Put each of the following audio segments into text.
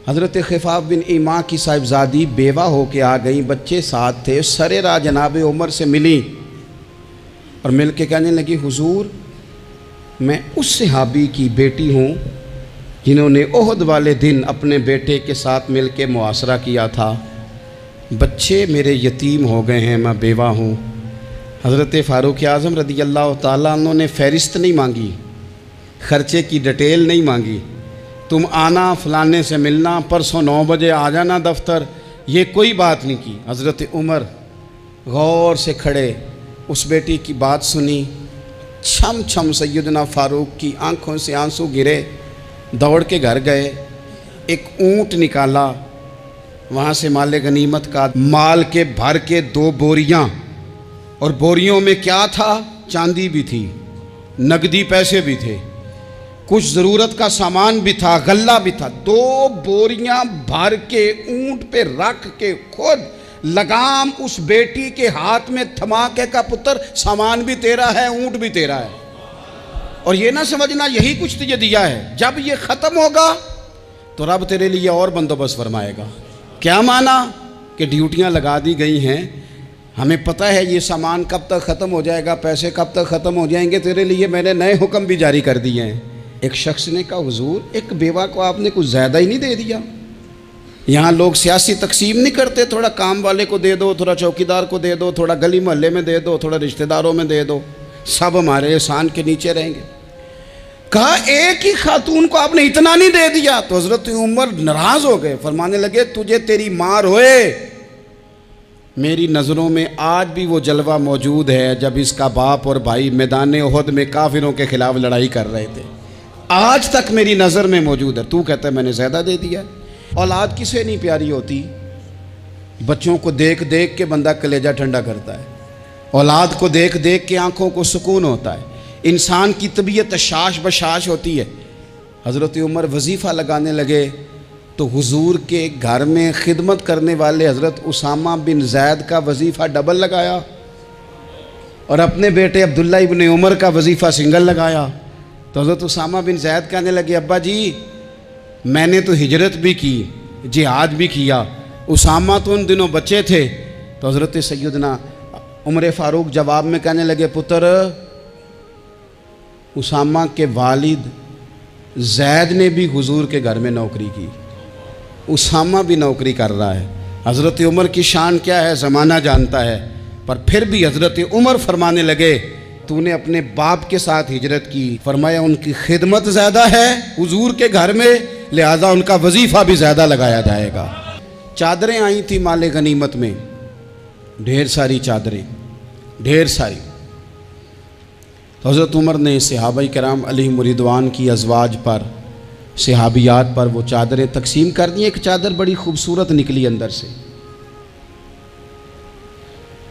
हज़रत खिफ़ाफ़ बिन इमा की साहिबजादी बेवा होके आ गई, बच्चे साथ थे। सरे राह जनाब उमर से मिली और मिल के कहने लगी, हुजूर मैं उस सहाबी की बेटी हूँ जिन्होंने ओहद वाले दिन अपने बेटे के साथ मिल के मुआसरा किया था। बच्चे मेरे यतीम हो गए हैं, मैं बेवा हूँ। हज़रत फ़ारूक आज़म रज़ी अल्लाह ताला अन्हु ने फ़हरिस्त नहीं मांगी, ख़र्चे की डिटेल नहीं मांगी, तुम आना फ़लाने से मिलना, परसों 9 बजे आ जाना दफ्तर, ये कोई बात नहीं की। हज़रत उमर गौर से खड़े उस बेटी की बात सुनी। छम छम सैयदना फ़ारूक की आंखों से आंसू गिरे, दौड़ के घर गए, एक ऊँट निकाला, वहाँ से माले गनीमत का माल के भर के 2 बोरियाँ, और बोरियों में क्या था, चांदी भी थी, नकदी पैसे भी थे, कुछ ज़रूरत का सामान भी था, गल्ला भी था। 2 बोरियां भर के ऊंट पे रख के खुद लगाम उस बेटी के हाथ में थमा के का पुत्र सामान भी तेरा है, ऊंट भी तेरा है, और ये ना समझना यही कुछ तुझे दिया है, जब ये ख़त्म होगा तो रब तेरे लिए और बंदोबस्त फरमाएगा। क्या माना कि ड्यूटियां लगा दी गई हैं, हमें पता है ये सामान कब तक ख़त्म हो जाएगा, पैसे कब तक ख़त्म हो जाएंगे, तेरे लिए मैंने नए हुक्म भी जारी कर दिए हैं। एक शख्स ने कहा, हुजूर एक बेवा को आपने कुछ ज़्यादा ही नहीं दे दिया? यहाँ लोग सियासी तकसीम नहीं करते, थोड़ा काम वाले को दे दो, थोड़ा चौकीदार को दे दो, थोड़ा गली मोहल्ले में दे दो, थोड़ा रिश्तेदारों में दे दो, सब हमारे एहसान के नीचे रहेंगे। कहा एक ही खातून को आपने इतना नहीं दे दिया? तो हज़रत उमर नाराज़ हो गए, फरमाने लगे, तुझे तेरी मार होए, मेरी नज़रों में आज भी वो जलवा मौजूद है जब इसका बाप और भाई मैदान ओहद में काफिरों के ख़िलाफ़ लड़ाई कर रहे थे, आज तक मेरी नज़र में मौजूद है। तू कहता है मैंने ज़्यादा दे दिया। औलाद किसे नहीं प्यारी होती? बच्चों को देख देख के बंदा कलेजा ठंडा करता है, औलाद को देख देख के आंखों को सुकून होता है, इंसान की तबीयत शाश बशाश होती है। हज़रत उमर वजीफ़ा लगाने लगे तो हुजूर के घर में खिदमत करने वाले हज़रत उसामा बिन ज़ैद का वजीफ़ा डबल लगाया और अपने बेटे अब्दुल्ला इब्न उमर का वजीफ़ा सिंगल लगाया। तो हज़रत उसामा बिन ज़ैद कहने लगे, अब्बा जी मैंने तो हिजरत भी की, जिहाद भी किया, उसामा तो उन दिनों बच्चे थे। तो हज़रत सैयदना उमर फ़ारूक जवाब में कहने लगे, पुत्र उसामा के वालिद ज़ैद ने भी हुजूर के घर में नौकरी की, उसामा भी नौकरी कर रहा है। हज़रत उमर की शान क्या है ज़माना जानता है, पर फिर भी हज़रत उमर फरमाने लगे, तूने अपने बाप के साथ हिजरत की, फरमाया उनकी खिदमत ज़्यादा है हुजूर के घर में, लिहाजा उनका वजीफ़ा भी ज़्यादा लगाया जाएगा। चादरें आई थी माले गनीमत में, ढेर सारी चादरें, ढेर सारी। तो हज़रत उमर ने सहाबाए किराम अलैहिम रिदवान की अज़वाज पर, सहाबियात पर वो चादरें तकसीम कर दी। एक चादर बड़ी खूबसूरत निकली अंदर से,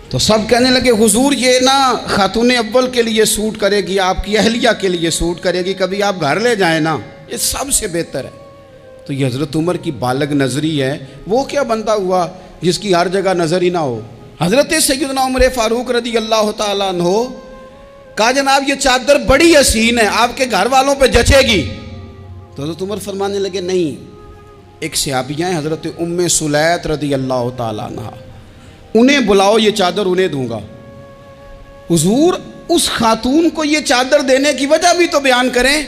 तो सब कहने लगे, हुजूर ये ना खातून अव्वल के लिए सूट करेगी, आपकी अहलिया के लिए सूट करेगी, कभी आप घर ले जाए ना, ये सबसे बेहतर है। तो ये हज़रत उमर की बालग नज़री है। वो क्या बंदा हुआ जिसकी हर जगह नज़र ही ना हो? हज़रत सैयदना उमर फ़ारूक रज़ी अल्लाह ताला अन्हु कहा, जनाब ये चादर बड़ी हसीन है, आपके घर वालों पे जचेगी। तो हज़रत उमर फरमाने लगे, नहीं, एक सहाबिया हैं हज़रत उम्मे सुलैत रज़ी अल्लाह ताला अन्हा, उन्हें बुलाओ, ये चादर उन्हें दूंगा। हुजूर उस खातून को ये चादर देने की वजह भी तो बयान करें।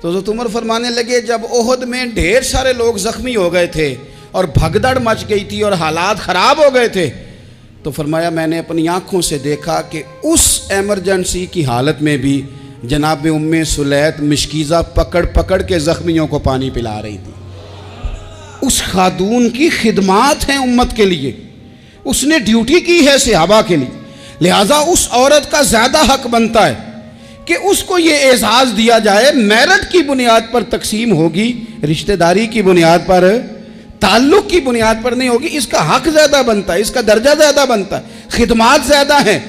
तो हज़रत उमर फरमाने लगे, जब ओहद में ढेर सारे लोग ज़ख्मी हो गए थे और भगदड़ मच गई थी और हालात ख़राब हो गए थे, तो फरमाया मैंने अपनी आँखों से देखा कि उस एमरजेंसी की हालत में भी जनाब उम्मे सुलैत मिशकीज़ा पकड़ पकड़ के ज़ख्मियों को पानी पिला रही थी। उस खातून की खिदमात हैं उम्मत के लिए, उसने ड्यूटी की है सहाबा के लिए, लिहाजा उस औरत का ज़्यादा हक बनता है कि उसको ये एजाज़ दिया जाए। मेरिट की बुनियाद पर तकसीम होगी, रिश्तेदारी की बुनियाद पर, ताल्लुक़ की बुनियाद पर नहीं होगी। इसका हक ज़्यादा बनता है, इसका दर्जा ज़्यादा बनता है, खिदमात ज़्यादा है,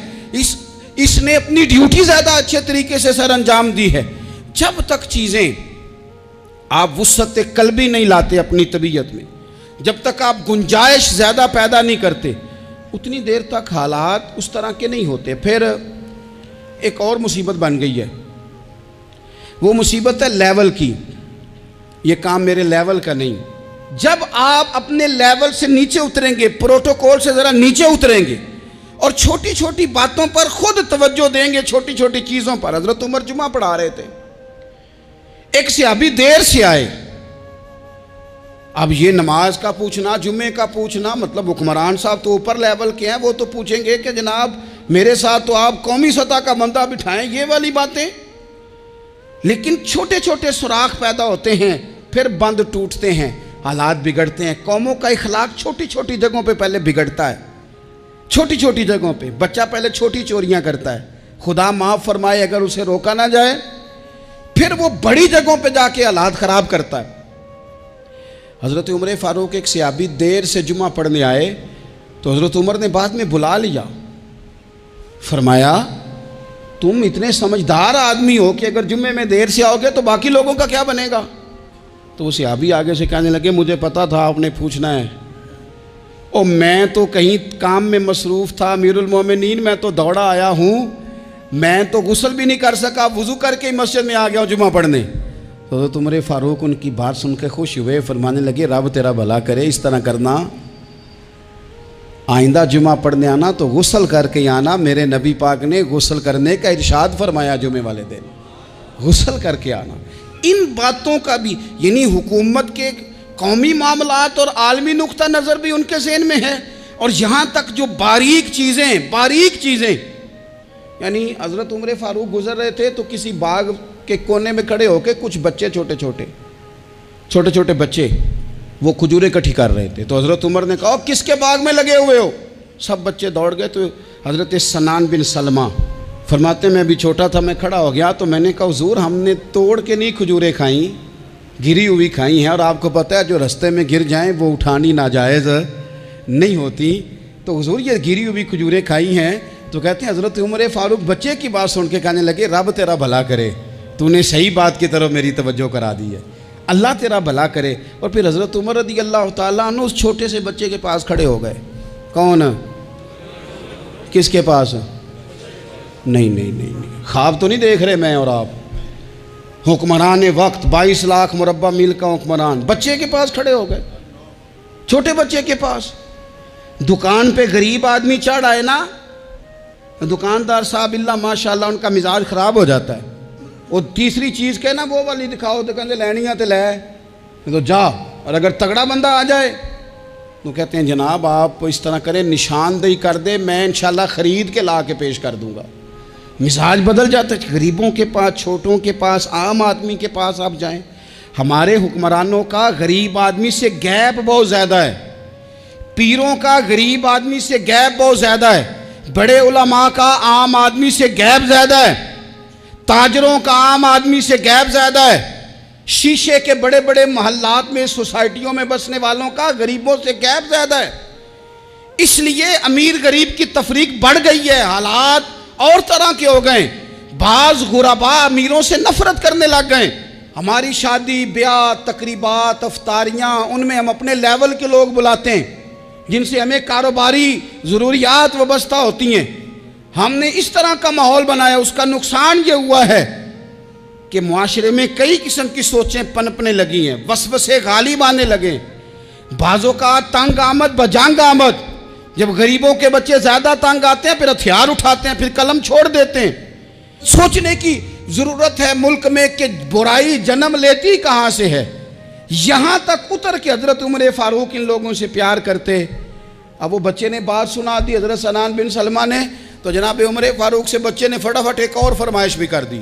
इसने अपनी ड्यूटी ज़्यादा अच्छे तरीके से सर अंजाम दी है। जब तक चीज़ें आप वुसअत क़ल्बी नहीं लाते अपनी तबीयत में, जब तक आप गुंजाइश ज़्यादा पैदा नहीं करते, उतनी देर तक हालात उस तरह के नहीं होते। फिर एक और मुसीबत बन गई है, वो मुसीबत है लेवल की। ये काम मेरे लेवल का नहीं, जब आप अपने लेवल से नीचे उतरेंगे, प्रोटोकॉल से ज़रा नीचे उतरेंगे और छोटी छोटी बातों पर खुद तवज्जो देंगे, छोटी छोटी चीज़ों पर। हज़रत उमर जुमा पढ़ा रहे थे, एक सहाबी देर से आए। अब ये नमाज का पूछना, जुमे का पूछना, मतलब हुक्मरान साहब तो ऊपर लेवल के हैं, वो तो पूछेंगे कि जनाब मेरे साथ तो आप कौमी सतह का बंदा बिठाएं, ये वाली बातें। लेकिन छोटे छोटे सुराख पैदा होते हैं, फिर बंद टूटते हैं, हालात बिगड़ते हैं। कौमों का इखलाक छोटी छोटी जगहों पे पहले बिगड़ता है। छोटी छोटी जगहों पे बच्चा पहले छोटी चोरियां करता है, खुदा माफ़ फरमाए अगर उसे रोका ना जाए, फिर वो बड़ी जगहों पे जाके हालात ख़राब करता है। हज़रत उमर फ़ारूक एक सहाबी देर से जुमा पढ़ने आए तो हज़रत उमर ने बाद में बुला लिया, फरमाया तुम इतने समझदार आदमी हो कि अगर जुम्मे में देर से आओगे तो बाकी लोगों का क्या बनेगा। तो वो सहाबी आगे से कहने लगे मुझे पता था आपने पूछना है, ओ मैं तो कहीं काम में मसरूफ़ था अमीरुल मोमिनीन, मैं तो दौड़ा आया हूँ, मैं तो गुस्ल भी नहीं कर सका, वज़ू करके ही मस्जिद में आ गया हूँ जुमा पढ़ने। तो उमर फ़ारूक उनकी बात सुन के खुश हुए, फरमाने लगे रब तेरा भला करे, इस तरह करना, आइंदा जुमा पढ़ने आना तो गुस्ल करके ही आना। मेरे नबी पाक ने गुस्ल करने का इरशाद फरमाया जुमे वाले दिन, गुस्ल करके आना। इन बातों का भी यानी हुकूमत के कौमी मामलात और आलमी नुक्ता नज़र भी उनके ज़हन में है। और यहाँ तक जो बारीक चीज़ें यानी हज़रत उमर फ़ारूक गुजर रहे थे तो किसी बाग के कोने में खड़े होकर कुछ बच्चे छोटे छोटे बच्चे वो खजूरें इकट्ठी कर रहे थे। तो हज़रत उमर ने कहा किसके बाग में लगे हुए हो? सब बच्चे दौड़ गए। तो हज़रत सनान बिन सलमा फरमाते मैं अभी छोटा था, मैं खड़ा हो गया तो मैंने कहा हुजूर हमने तोड़ के नहीं खजूरें खाई, गिरी हुई खाई हैं, और आपको पता है जो रास्ते में गिर जाएं वो उठानी नाजायज़ नहीं होती, तो हुजूर ये गिरी हुई खजूरें खाई हैं। तो कहते हैं हज़रत उमर फ़ारूक बच्चे की बात सुन के कहने लगे रब तेरा भला करे, तूने सही बात की तरफ मेरी तवज्जो करा दी है, अल्लाह तेरा भला करे। और फिर हज़रत उमर रज़ी अल्लाह ताला अन्हु उस छोटे से बच्चे के पास खड़े हो गए। कौन? किसके पास? नहीं, ख्वाब तो नहीं देख रहे मैं और आप। हुक्मरान वक्त 22 लाख मुरब्बा मील का हुक्मरान बच्चे के पास खड़े हो गए, छोटे बच्चे के पास। दुकान पे गरीब आदमी चढ़ आए ना, दुकानदार साहब इल्ला माशाल्लाह उनका मिजाज ख़राब हो जाता है। वो तीसरी चीज़ के ना वो वाली दिखाओ तो कहते लैनिया तो लै, तो जा। और अगर तगड़ा बंदा आ जाए तो कहते हैं जनाब आप इस तरह करें निशानदेही कर दे, मैं इंशाल्लाह ख़रीद के ला के पेश कर दूँगा। मिजाज बदल जाता है। गरीबों के पास, छोटों के पास, आम आदमी के पास आप जाएं। हमारे हुक्मरानों का गरीब आदमी से गैप बहुत ज़्यादा है, पीरों का गरीब आदमी से गैप बहुत ज़्यादा है, बड़े उलमा का आम आदमी से गैप ज़्यादा है, ताजरों का आम आदमी से गैप ज़्यादा है, शीशे के बड़े बड़े मोहल्लात में सोसाइटियों में बसने वालों का गरीबों से गैप ज़्यादा है। इसलिए अमीर गरीब की तफरीक बढ़ गई है, हालात और तरह के हो गए। बाज गुरबा अमीरों से नफरत करने लग गए। हमारी शादी ब्याह तकरीबात अफ्तारियाँ उनमें हम अपने लेवल के लोग बुलाते हैं जिनसे हमें कारोबारी ज़रूरियात वाबस्ता होती हैं। हमने इस तरह का माहौल बनाया, उसका नुकसान ये हुआ है कि मुआशरे में कई किस्म की सोचें पनपने लगी हैं, वसवसे गालिब आने लगे, बाज़ों का तंग आमद बजंग आमद। जब गरीबों के बच्चे ज़्यादा तंग आते हैं फिर हथियार उठाते हैं, फिर कलम छोड़ देते हैं। सोचने की ज़रूरत है मुल्क में कि बुराई जन्म लेती कहाँ से है। यहाँ तक उतर के हज़रत उमर फ़ारूक इन लोगों से प्यार करते। अब वो बच्चे ने बात सुना दी हज़रत सनान बिन सलमा ने, तो जनाब उमर फ़ारूक से बच्चे ने फटाफट एक और फरमाइश भी कर दी।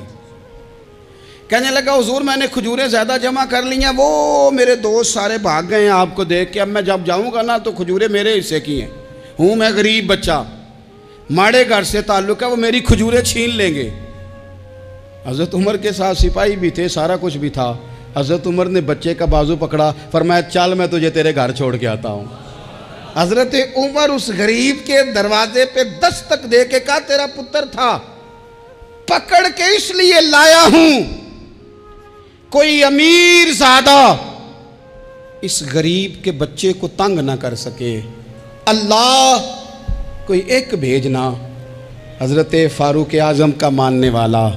कहने लगा हुजूर मैंने खजूरें ज़्यादा जमा कर ली हैं, वो मेरे दोस्त सारे भाग गए हैं आपको देख के, अब मैं जब जाऊँगा ना तो खजूरें मेरे हिस्से की हैं, हूँ मैं गरीब बच्चा, माड़े घर से ताल्लुक़ है, वो मेरी खजूरें छीन लेंगे। हज़रत उमर के साथ सिपाही भी थे, सारा कुछ भी था। हज़रत उमर ने बच्चे का बाजू पकड़ा, फरमाया चल मैं तुझे तेरे घर छोड़ के आता हूँ। हज़रत उमर उस गरीब के दरवाजे पे दस्तक दे के कहा तेरा पुत्र था, पकड़ के इसलिए लाया हूँ कोई अमीर ज़्यादा इस गरीब के बच्चे को तंग ना कर सके, अल्लाह कोई एक भेजना। हज़रत फ़ारूक आज़म का मानने वाला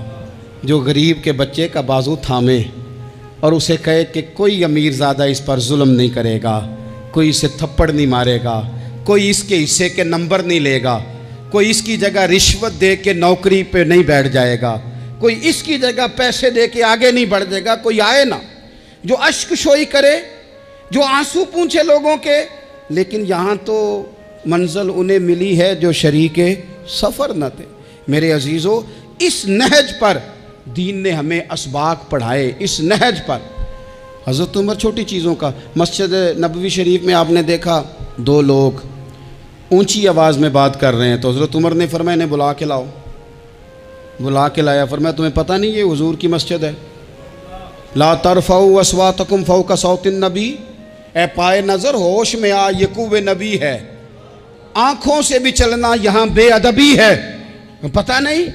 जो गरीब के बच्चे का बाजू थामे और उसे कहे कि कोई अमीरज़ादा इस पर जुल्म नहीं करेगा, कोई इसे थप्पड़ नहीं मारेगा, कोई इसके हिस्से के नंबर नहीं लेगा, कोई इसकी जगह रिश्वत दे के नौकरी पे नहीं बैठ जाएगा, कोई इसकी जगह पैसे दे के आगे नहीं बढ़ जाएगा। कोई आए ना जो अश्कशोई करे, जो आंसू पूछे लोगों के। लेकिन यहाँ तो मंजिल उन्हें मिली है जो शरीके सफ़र न थे। मेरे अजीज़ों, इस नहज पर दीन ने हमें असबाक पढ़ाए। इस नहज पर हज़रत उमर, छोटी चीज़ों का, मस्जिद नबवी शरीफ में आपने देखा दो लोग ऊंची आवाज़ में बात कर रहे हैं, तो हज़रत उमर ने फरमाया इन्हें बुला के लाओ। बुला के लाया, फरमाया तुम्हें पता नहीं ये हुजूर की मस्जिद है। ला तरफ़ऊ अस्वातकुम फ़ौक़ सौतिन नबी, ए पाए नज़र होश में आ, ये कुव्वे नबी है। आँखों से भी चलना यहाँ बेअदबी है। पता नहीं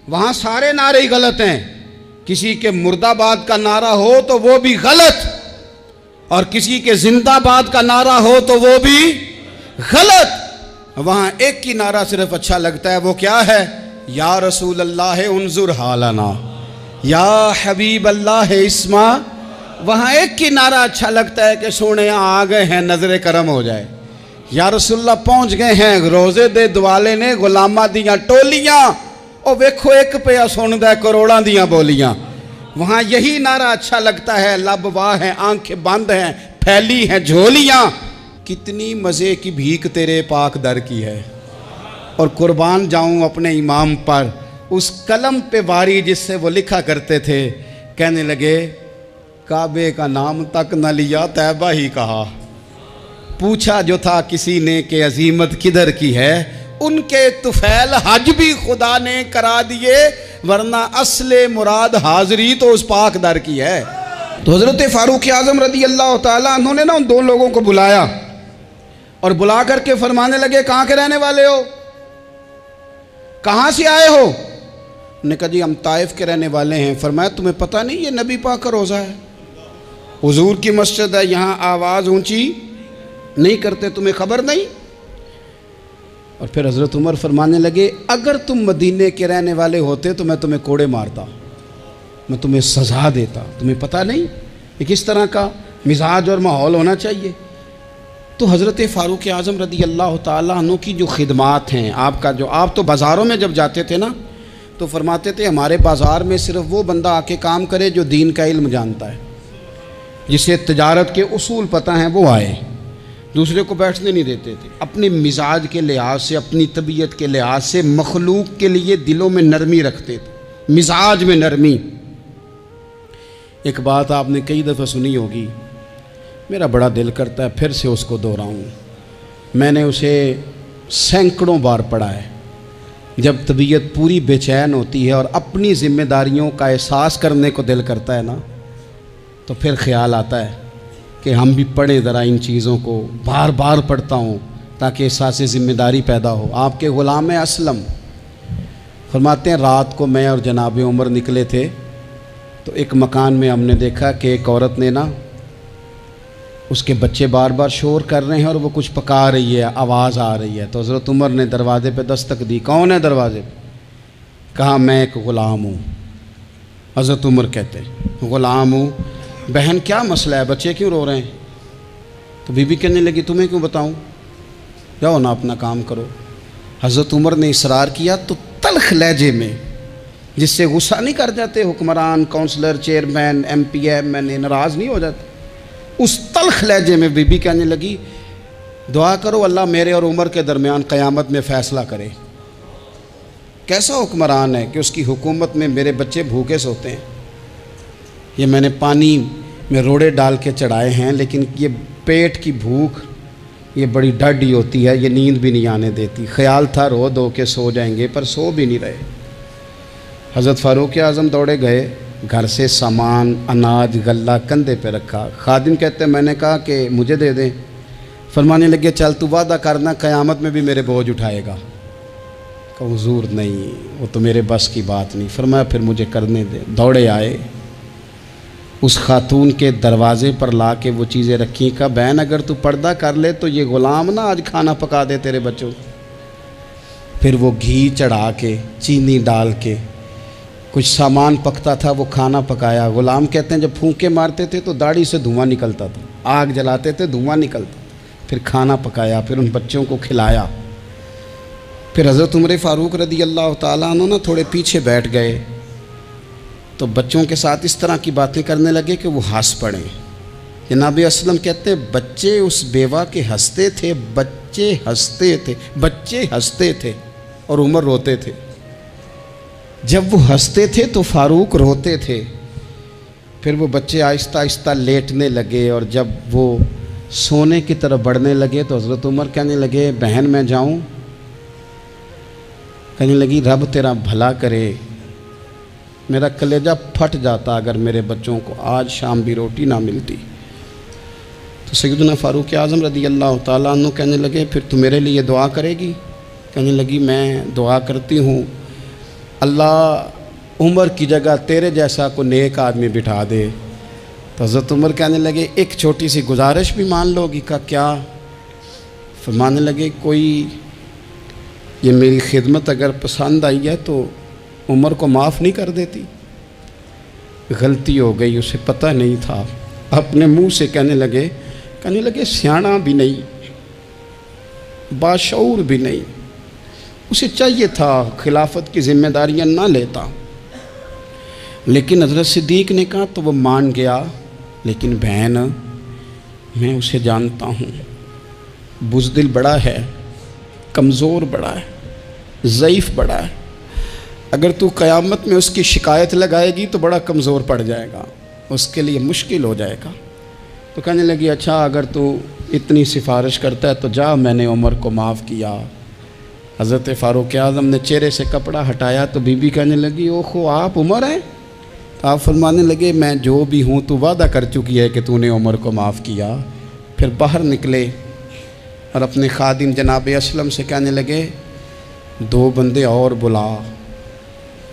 वहाँ सारे नारे ही गलत हैं। किसी के मुर्दाबाद का नारा हो तो वो भी गलत, और किसी के जिंदाबाद का नारा हो तो वो भी गलत। वहाँ एक ही नारा सिर्फ अच्छा लगता है, वो क्या है? या रसूल अल्लाह उन्जुर हालना, या हबीब अल्लाह इस्मा। वहाँ एक ही नारा अच्छा लगता है कि सोने यहाँ आ गए हैं, नजर करम हो जाए। या रसूलल्लाह पहुँच गए हैं, रोज़े दे दुआले ने गुलामा दियाँ टोलियाँ, और वेखो एक पे सुनदा करोड़ां दियाँ बोलियाँ। वहाँ यही नारा अच्छा लगता है। लब वाह हैं, आंखें बंद हैं, फैली हैं झोलियाँ, कितनी मज़े की भीख तेरे पाक दर की है। और कुर्बान जाऊँ अपने इमाम पर, उस कलम पे वारी जिससे वो लिखा करते थे। कहने लगे काबे का नाम तक न लिया, तैबा ही कहा। पूछा जो था किसी ने कि अजीमत किधर की है, उनके तुफैल हज भी खुदा ने करा दिए, वरना असले मुराद हाजिरी तो उस पाक दर की है। तो हज़रत फ़ारूक आज़म रज़ी अल्लाह ताला अन्हु ने ना उन दो लोगों को बुलाया और बुला करके फरमाने लगे कहाँ के रहने वाले हो, कहाँ से आए हो? उन्होंने कहा जी हम ताइफ के रहने वाले हैं। फरमाया तुम्हें पता नहीं ये नबी पाक का रोज़ा है, हुजूर की मस्जिद है, यहाँ आवाज़ ऊंची नहीं करते, तुम्हें खबर नहीं? और फिर हज़रत उमर फरमाने लगे अगर तुम मदीने के रहने वाले होते तो मैं तुम्हें कोड़े मारता, मैं तुम्हें सज़ा देता। तुम्हें पता नहीं ये किस तरह का मिजाज और माहौल होना चाहिए। तो हज़रत फ़ारूक आज़म रज़ी अल्लाह ताला अन्हु की जो खिदमात हैं, आपका जो आप तो बाज़ारों में जब जाते थे ना तो फरमाते थे हमारे बाज़ार में सिर्फ वो बंदा आके काम करे जो दीन का इल्म जानता है, जिसे तिजारत के उसूल पता हैं, वो आए। दूसरे को बैठने नहीं देते थे। अपने मिजाज के लिहाज से, अपनी तबीयत के लिहाज से मखलूक के लिए दिलों में नरमी रखते थे, मिजाज में नरमी। एक बात आपने कई दफ़ा सुनी होगी, मेरा बड़ा दिल करता है फिर से उसको दोहराऊं। मैंने उसे सैकड़ों बार पढ़ा है। जब तबीयत पूरी बेचैन होती है और अपनी ज़िम्मेदारियों का एहसास करने को दिल करता है ना, तो फिर ख्याल आता है कि हम भी पढ़ें ज़रा इन चीज़ों को। बार बार पढ़ता हूँ ताकि एहसास ज़िम्मेदारी पैदा हो। आपके ग़ुलाम असलम फरमाते हैं रात को मैं और जनाब उमर निकले थे, तो एक मकान में हमने देखा कि एक औरत ने ना, उसके बच्चे बार बार शोर कर रहे हैं और वो कुछ पका रही है, आवाज़ आ रही है। तो हज़रत उमर ने दरवाज़े पे दस्तक दी। कौन है दरवाज़े पे? कहा मैं एक ग़ुलाम हूँ। हज़रत उमर कहते हैं ग़ुलाम हूँ। बहन क्या मसला है, बच्चे क्यों रो रहे हैं? तो बीबी कहने लगी तुम्हें क्यों बताऊँ, जाओ ना अपना काम करो। हज़रत उमर ने इसरार किया तो तल्ख लहजे में, जिससे गुस्सा नहीं कर जाते हुक्मरान, काउंसलर, चेयरमैन, MP, MN नाराज़ नहीं हो जाते, उस तल्ख लहजे में बीबी कहने लगी दुआ करो अल्लाह मेरे और उमर के दरमियान क़यामत में फ़ैसला करे। कैसा हुक्मरान है कि उसकी हुकूमत में मेरे बच्चे भूखे सोते हैं। ये मैंने पानी में रोड़े डाल के चढ़ाए हैं, लेकिन ये पेट की भूख ये बड़ी डडी होती है, ये नींद भी नहीं आने देती। ख्याल था रो धो के सो जाएंगे, पर सो भी नहीं रहे। हज़रत फ़ारूक आज़म दौड़े गए, घर से सामान, अनाज, गल्ला कंधे पे रखा। खादिम कहते मैंने कहा कि मुझे दे दें। फरमाने लगे चल तू वादा करना क़यामत में भी मेरे बोझ उठाएगा। कहा हुजूर नहीं, वो तो मेरे बस की बात नहीं। फरमाया फिर मुझे करने दे। दौड़े आए, उस खातून के दरवाज़े पर ला के वो चीज़ें रखी। का बहन अगर तू पर्दा कर ले तो ये ग़ुलाम ना आज खाना पका दे तेरे बच्चों। फिर वो घी चढ़ा के, चीनी डाल के, कुछ सामान पकता था, वो खाना पकाया। गुलाम कहते हैं जब फूंके मारते थे तो दाढ़ी से धुआं निकलता था, आग जलाते थे धुआं निकलता, फिर खाना पकाया, फिर उन बच्चों को खिलाया। फिर हज़रत उमर फ़ारूक रदी अल्लाह ताला अन्हु ना थोड़े पीछे बैठ गए, तो बच्चों के साथ इस तरह की बातें करने लगे कि वो हंस पड़े। जनाब असलम कहते बच्चे उस बेवा के हंसते थे, बच्चे हंसते थे और उमर रोते थे। जब वो हंसते थे तो फ़ारूक रोते थे। फिर वो बच्चे आहिस्ता आहिस्ता लेटने लगे, और जब वो सोने की तरफ बढ़ने लगे तो हज़रत उमर कहने लगे बहन मैं जाऊं? कहने लगी रब तेरा भला करे, मेरा कलेजा फट जाता अगर मेरे बच्चों को आज शाम भी रोटी ना मिलती। तो सैयदना फ़ारूक आज़म रदी अल्लाह ताला अन्हु कहने लगे फिर तू मेरे लिए दुआ करेगी? कहने लगी मैं दुआ करती हूँ अल्लाह उमर की जगह तेरे जैसा को नेक आदमी बिठा दे। तो हज़रत उमर कहने लगे एक छोटी सी गुजारिश भी मान लोगी? का क्या? फरमाने लगे कोई ये मेरी खिदमत अगर पसंद आई है तो उमर को माफ़ नहीं कर देती? गलती हो गई, उसे पता नहीं था। अपने मुंह से कहने लगे सियाना भी नहीं, बाशऊर भी नहीं, उसे चाहिए था खिलाफत की जिम्मेदारियां ना लेता। लेकिन हज़रत सिद्दीक़ ने कहा तो वो मान गया। लेकिन बहन मैं उसे जानता हूँ, बुज़दिल बड़ा है, कमज़ोर बड़ा है, ज़ईफ़ बड़ा है। अगर तू क़यामत में उसकी शिकायत लगाएगी तो बड़ा कमज़ोर पड़ जाएगा, उसके लिए मुश्किल हो जाएगा। तो कहने लगी अच्छा अगर तू इतनी सिफारिश करता है तो जा, मैंने उमर को माफ़ किया। हज़रत फ़ारूक आज़म ने चेहरे से कपड़ा हटाया तो बीबी कहने लगी ओहो आप उमर हैं? तो आप फरमाने लगे मैं जो भी हूँ तू वादा कर चुकी है कि तूने उमर को माफ़ किया। फिर बाहर निकले और अपने खादिम जनाब असलम से कहने लगे 2 बंदे और बुला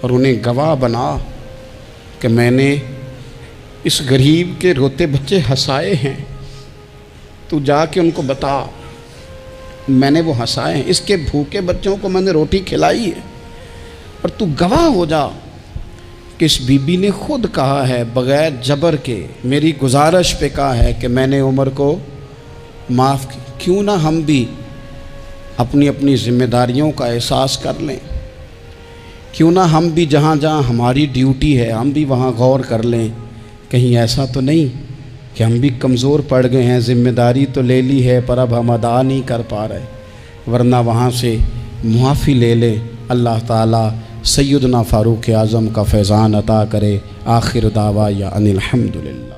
और उन्हें गवाह बना कि मैंने इस गरीब के रोते बच्चे हंसाए हैं। तू जाके उनको बता मैंने वो हंसाए हैं, इसके भूखे बच्चों को मैंने रोटी खिलाई है। और तू गवाह हो जा कि इस बीबी ने खुद कहा है बग़ैर जबर के, मेरी गुजारिश पे कहा है कि मैंने उमर को माफ़ किया। क्यों ना हम भी अपनी अपनी ज़िम्मेदारियों का एहसास कर लें? क्यों ना हम भी जहाँ जहाँ हमारी ड्यूटी है हम भी वहाँ गौर कर लें, कहीं ऐसा तो नहीं कि हम भी कमज़ोर पड़ गए हैं, ज़िम्मेदारी तो ले ली है पर अब हम अदा नहीं कर पा रहे, वरना वहाँ से मुआफ़ी ले लें। अल्लाह ताला सैयदना फ़ारूक आज़म का फैज़ान अता करे। आखिर दावा या अनिल हम्दुलिल्लाह।